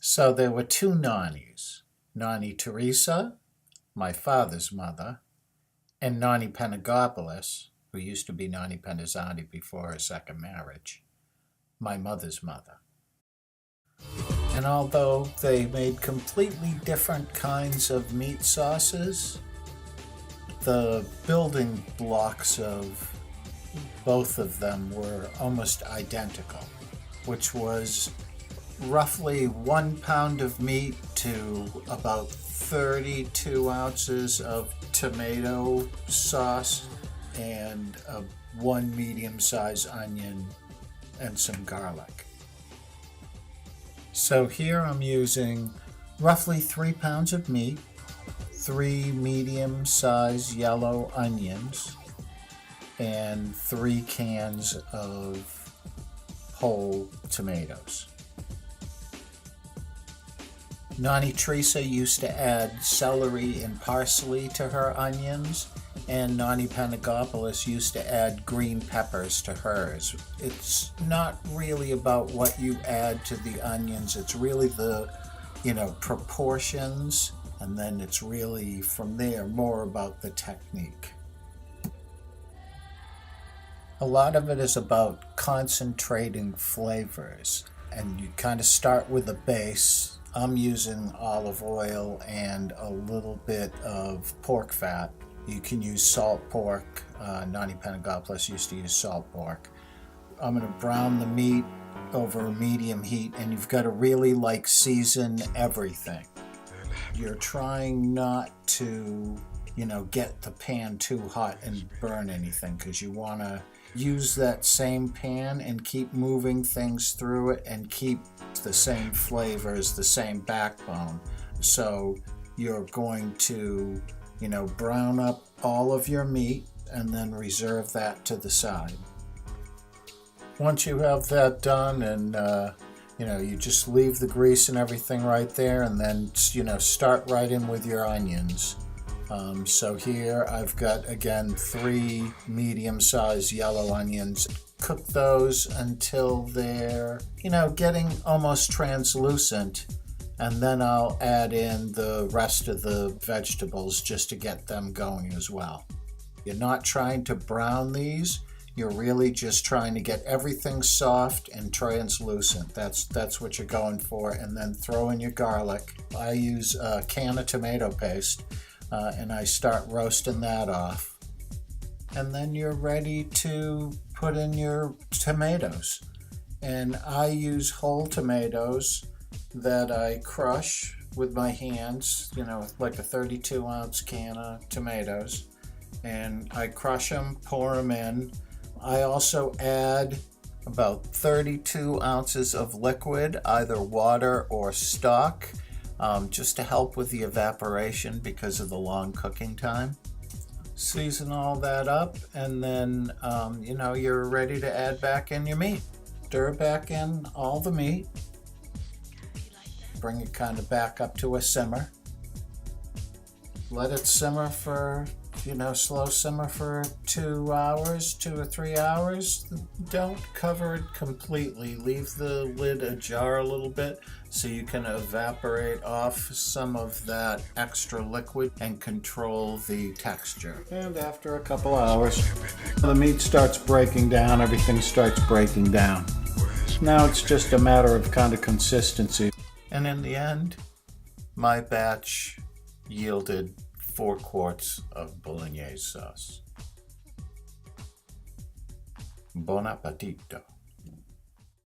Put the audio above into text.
So there were two Nannies, Nanny Teresa, my father's mother, and Nanny Panagopoulos, who used to be Nanny Penizati before her second marriage, my mother's mother. And although they made completely different kinds of meat sauces, the building blocks of both of them were almost identical, which was roughly 1 pound of meat to about 32 ounces of tomato sauce and one medium-sized onion and some garlic. So here I'm using roughly 3 pounds of meat, 3 medium-sized yellow onions, and 3 cans of whole tomatoes. Nanny Teresa used to add celery and parsley to her onions, and Nanny Panagopoulos used to add green peppers to hers. It's not really about what you add to the onions, it's really the, proportions, and then it's really from there more about the technique. A lot of it is about concentrating flavors, and you kind of start with a base. I'm using olive oil and a little bit of pork fat. You can use salt pork. Nanny Panagopoulos used to use salt pork. I'm going to brown the meat over medium heat, and you've got to really season everything. You're trying not to, get the pan too hot and burn anything, because you want to use that same pan and keep moving things through it and keep the same flavors, the same backbone. So you're going to, brown up all of your meat and then reserve that to the side. Once you have that done and, you just leave the grease and everything right there, and then, start right in with your onions. So here I've got, again, 3 medium-sized yellow onions. Cook those until they're, getting almost translucent, and then I'll add in the rest of the vegetables just to get them going as well. You're not trying to brown these, you're really just trying to get everything soft and translucent. That's what you're going for, and then throw in your garlic. I use a can of tomato paste. And I start roasting that off. And then you're ready to put in your tomatoes. And I use whole tomatoes that I crush with my hands, like a 32-ounce can of tomatoes. And I crush them, pour them in. I also add about 32 ounces of liquid, either water or stock, just to help with the evaporation because of the long cooking time. Season all that up, and then you're ready to add back in your meat. Stir back in all the meat. Bring it kind of back up to a simmer. Let it simmer for, slow simmer for 2 hours, 2 or 3 hours. Don't cover it completely. Leave the lid ajar a little bit so you can evaporate off some of that extra liquid and control the texture. And after a couple hours, the meat starts breaking down, everything starts breaking down. Now it's just a matter of kind of consistency. And in the end, my batch yielded 4 quarts of bolognese sauce. Buon appetito!